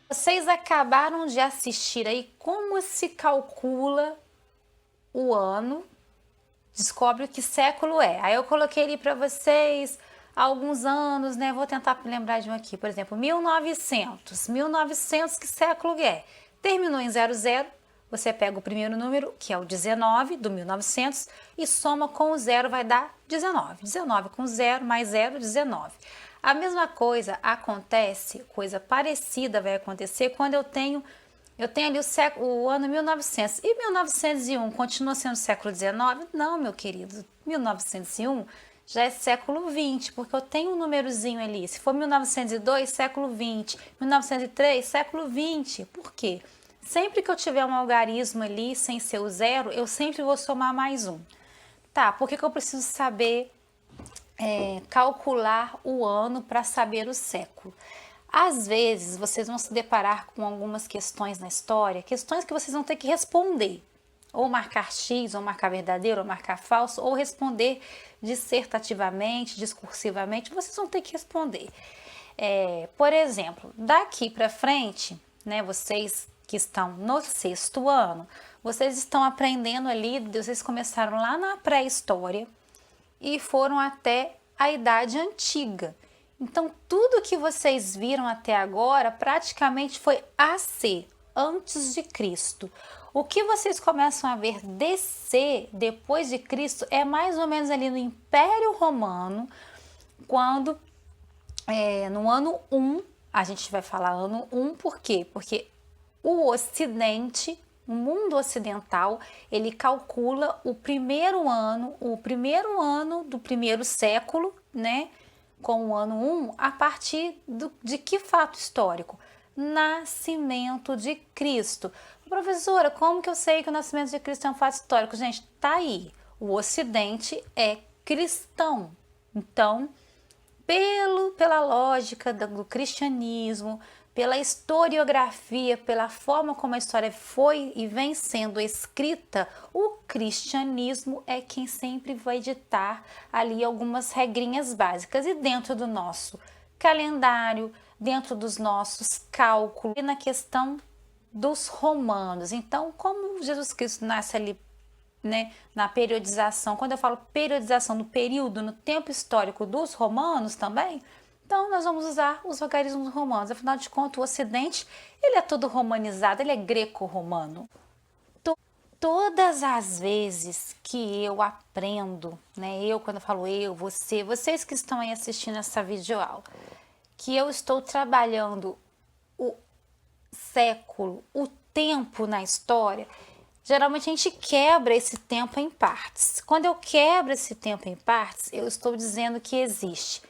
Vocês acabaram de assistir aí como se calcula o ano, descobre o que século é. Aí eu coloquei ali para vocês alguns anos, né? Vou tentar lembrar de um aqui, por exemplo, 1900. 1900, que século é? Terminou em 00, você pega o primeiro número, que é o 19 do 1900, e soma com o zero, vai dar 19. 19 com 0 mais 0, 19. A mesma coisa acontece, coisa parecida vai acontecer quando eu tenho ali o ano 1900. E 1901 continua sendo século XIX? Não, meu querido. 1901 já é século XX, porque eu tenho um númerozinho ali. Se for 1902, século XX. 1903, século XX. Por quê? Sempre que eu tiver um algarismo ali sem ser o zero, eu sempre vou somar mais um. Tá, por que eu preciso saber calcular o ano para saber o século? Às vezes vocês vão se deparar com algumas questões na história, questões que vocês vão ter que responder, ou marcar X, ou marcar verdadeiro, ou marcar falso, ou responder dissertativamente, discursivamente, vocês vão ter que responder. Por exemplo, daqui para frente, né, vocês que estão no 6º ano, vocês estão aprendendo ali, vocês começaram lá na pré-história e foram até a Idade Antiga. Então, tudo que vocês viram até agora praticamente foi AC, antes de Cristo. O que vocês começam a ver DC, depois de Cristo, é mais ou menos ali no Império Romano, quando no ano 1, a gente vai falar ano 1, por quê? Porque o Ocidente, o mundo ocidental, ele calcula o primeiro ano do primeiro século, né? Com o ano 1, a partir de que fato histórico? Nascimento de Cristo. Professora, como que eu sei que o nascimento de Cristo é um fato histórico? Gente, tá aí. O Ocidente é cristão. Então, pela lógica do cristianismo, pela historiografia, pela forma como a história foi e vem sendo escrita, o cristianismo é quem sempre vai ditar ali algumas regrinhas básicas. E dentro do nosso calendário, dentro dos nossos cálculos, e na questão dos romanos. Então, como Jesus Cristo nasce ali, né, na periodização, quando eu falo periodização no período, no tempo histórico dos romanos também, então nós vamos usar os algarismos romanos. Afinal de contas, o Ocidente, ele é todo romanizado, ele é greco-romano. Todas as vezes que eu aprendo, né, quando eu falo vocês que estão aí assistindo essa videoaula, que eu estou trabalhando o século, o tempo na história, geralmente a gente quebra esse tempo em partes. Quando eu quebro esse tempo em partes, eu estou dizendo que existe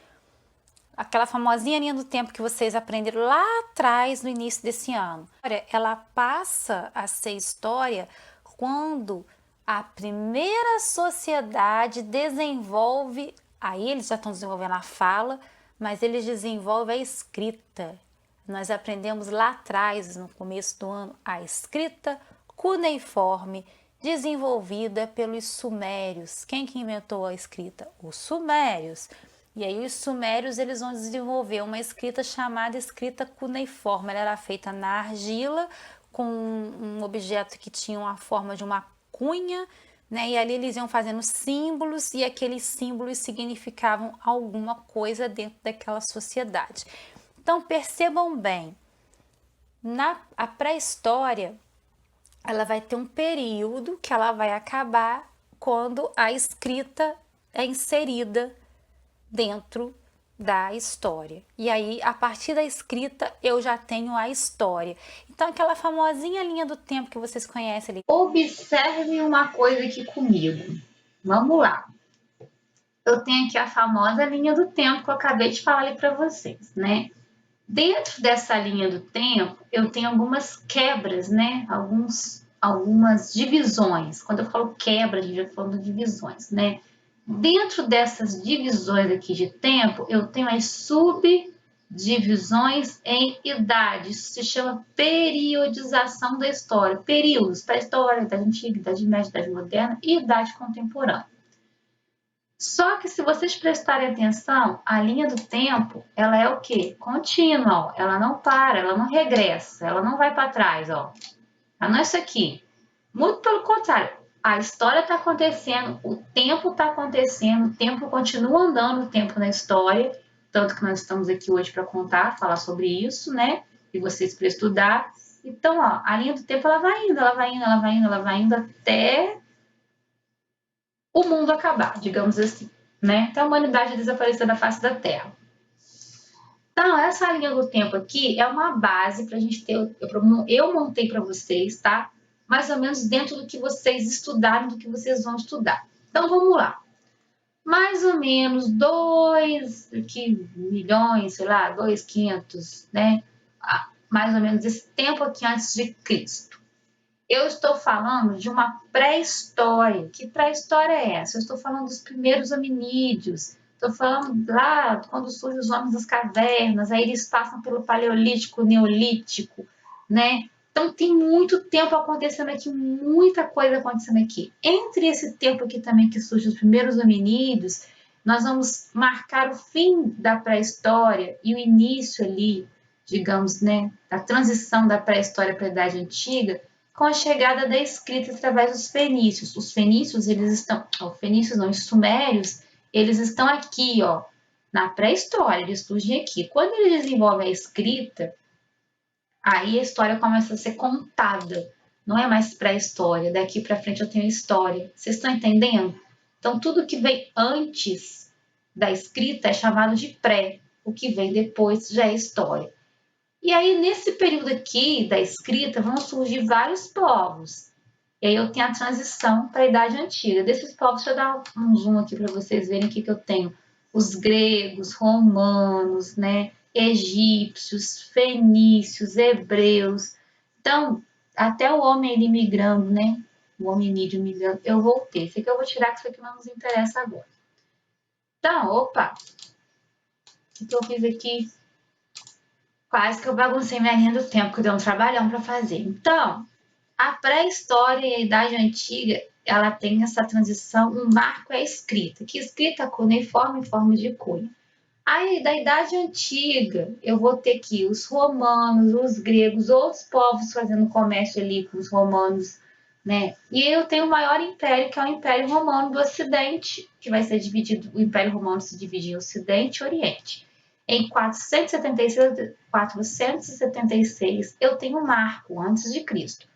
aquela famosinha linha do tempo que vocês aprenderam lá atrás, no início desse ano. Ela passa a ser história quando a primeira sociedade desenvolve, aí eles já estão desenvolvendo a fala, mas eles desenvolvem a escrita. Nós aprendemos lá atrás, no começo do ano, a escrita cuneiforme, desenvolvida pelos sumérios. Quem que inventou a escrita? Os sumérios. E aí os sumérios, eles vão desenvolver uma escrita chamada escrita cuneiforme. Ela era feita na argila, com um objeto que tinha a forma de uma cunha, né? E ali eles iam fazendo símbolos, e aqueles símbolos significavam alguma coisa dentro daquela sociedade. Então percebam bem, a pré-história, ela vai ter um período que ela vai acabar quando a escrita é inserida dentro da história. E aí, a partir da escrita, eu já tenho a história. Então, aquela famosinha linha do tempo que vocês conhecem ali. Observe uma coisa aqui comigo. Vamos lá. Eu tenho aqui a famosa linha do tempo que eu acabei de falar ali para vocês, né? Dentro dessa linha do tempo, eu tenho algumas quebras, né? Algumas divisões. Quando eu falo quebra, a gente já falando de divisões, né? Dentro dessas divisões aqui de tempo, eu tenho as subdivisões em idade. Isso se chama periodização da história. Períodos, pré-história, idade antiga, idade média, idade moderna e idade contemporânea. Só que se vocês prestarem atenção, a linha do tempo, ela é o quê? Contínua, ó. Ela não para, ela não regressa, ela não vai para trás, ó. Ela não é isso aqui. Muito pelo contrário, a história está acontecendo, o tempo está acontecendo, o tempo continua andando, o tempo na história, tanto que nós estamos aqui hoje para contar, falar sobre isso, né? E vocês para estudar. Então, ó, a linha do tempo ela vai indo, ela vai indo, ela vai indo, ela vai indo até o mundo acabar, digamos assim, né? Até a humanidade desaparecer da face da Terra. Então, essa linha do tempo aqui é uma base para a gente ter. Eu montei para vocês, tá? Mais ou menos dentro do que vocês estudaram, do que vocês vão estudar. Então, vamos lá. Mais ou menos 2 milhões, sei lá, 2.500, né? Mais ou menos esse tempo aqui antes de Cristo. Eu estou falando de uma pré-história. Que pré-história é essa? Eu estou falando dos primeiros hominídeos. Estou falando lá quando surgem os homens das cavernas, aí eles passam pelo Paleolítico, Neolítico, né? Então tem muito tempo acontecendo aqui, muita coisa acontecendo aqui. Entre esse tempo aqui também que surgem os primeiros hominídeos, nós vamos marcar o fim da pré-história e o início ali, digamos, né, da transição da pré-história para a Idade Antiga, com a chegada da escrita através dos fenícios. Os fenícios, eles estão, fenícios não, os sumérios, eles estão aqui, ó, na pré-história, eles surgem aqui. Quando eles desenvolvem a escrita, aí a história começa a ser contada. Não é mais pré-história, daqui para frente eu tenho história. Vocês estão entendendo? Então, tudo que vem antes da escrita é chamado de pré. O que vem depois já é história. E aí, nesse período aqui da escrita, vão surgir vários povos. E aí eu tenho a transição para a Idade Antiga. Desses povos, deixa eu dar um zoom aqui para vocês verem o que eu tenho. Os gregos, romanos, né? Egípcios, fenícios, hebreus. Então, até o homem ele migrando, né? O hominídeo migrando, eu vou ter. Esse aqui eu vou tirar, que isso aqui não nos interessa agora. Então, opa! O que eu fiz aqui? Quase que eu baguncei minha linha do tempo, que deu um trabalhão para fazer. Então, a pré-história e a Idade Antiga, ela tem essa transição, um marco é a escrita, que escrita cuneiforme em forma de cunha. Aí, da Idade Antiga, eu vou ter aqui os romanos, os gregos, outros povos fazendo comércio ali com os romanos, né? E eu tenho o maior império, que é o Império Romano do Ocidente, que vai ser dividido, o Império Romano se divide em Ocidente e Oriente. Em 476, eu tenho um marco antes de Cristo.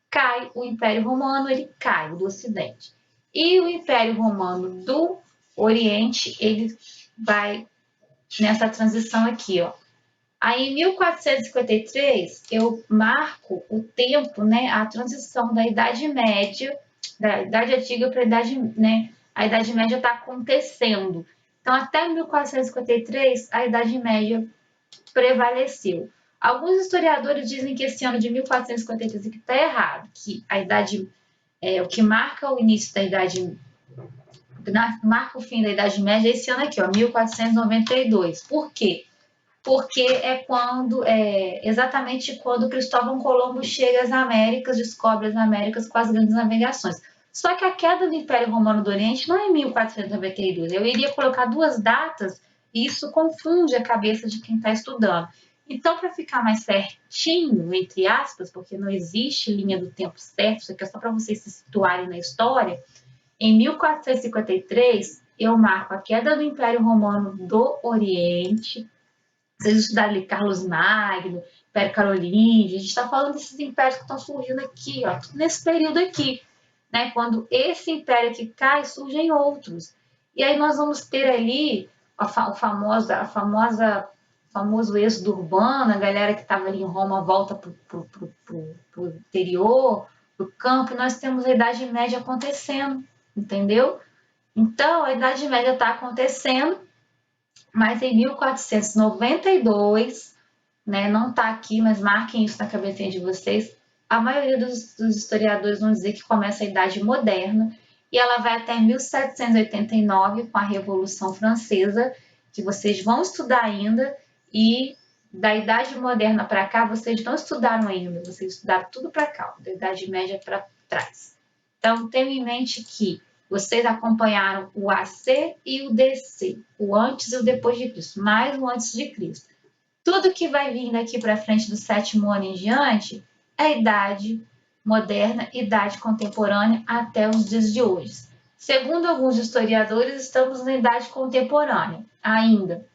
Cai o Império Romano, ele cai, o do Ocidente. E o Império Romano do Oriente, ele vai nessa transição aqui, ó. Aí, em 1453, eu marco o tempo, né, a transição da Idade Média, da Idade Antiga para a Idade, né, a Idade Média está acontecendo. Então, até 1453, a Idade Média prevaleceu. Alguns historiadores dizem que esse ano de 1453 aqui está errado, que a idade, o que marca o início da Idade, marca o fim da Idade Média, é esse ano aqui, ó, 1492. Por quê? Porque exatamente quando Cristóvão Colombo chega às Américas, descobre as Américas com as grandes navegações. Só que a queda do Império Romano do Oriente não é em 1492. Eu iria colocar duas datas e isso confunde a cabeça de quem está estudando. Então, para ficar mais certinho, entre aspas, porque não existe linha do tempo certo, isso aqui é só para vocês se situarem na história, em 1453 eu marco a queda do Império Romano do Oriente. Vocês estudaram ali Carlos Magno, Império Carolíngio, a gente está falando desses impérios que estão surgindo aqui, ó, nesse período aqui, né? Quando esse império aqui cai, surgem outros. E aí nós vamos ter ali o famoso êxodo urbano, a galera que estava ali em Roma volta para o interior, para o campo, e nós temos a Idade Média acontecendo, entendeu? Então, a Idade Média está acontecendo, mas em 1492 né? Não está aqui, mas marquem isso na cabecinha de vocês. A maioria dos historiadores vão dizer que começa a Idade Moderna e ela vai até 1789 com a Revolução Francesa, que vocês vão estudar ainda, e da Idade Moderna para cá vocês não estudaram ainda, vocês estudaram tudo para cá, da Idade Média para trás. Então tenham em mente que vocês acompanharam o AC e o DC, o antes e o depois de Cristo, mais o antes de Cristo. Tudo que vai vir daqui para frente do 7º ano em diante é Idade Moderna, Idade Contemporânea até os dias de hoje. Segundo alguns historiadores, estamos na Idade Contemporânea ainda.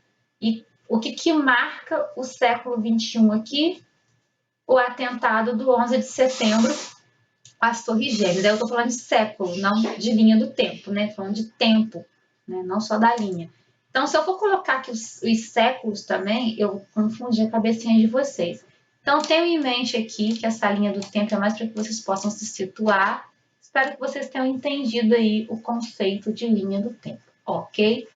E o que marca o século XXI aqui? O atentado do 11 de setembro às Torres Gêmeas. Eu estou falando de século, não de linha do tempo, né? Falando de tempo, né? Não só da linha. Então, se eu for colocar aqui os séculos também, eu confundi a cabecinha de vocês. Então, tenham em mente aqui que essa linha do tempo é mais para que vocês possam se situar. Espero que vocês tenham entendido aí o conceito de linha do tempo, ok?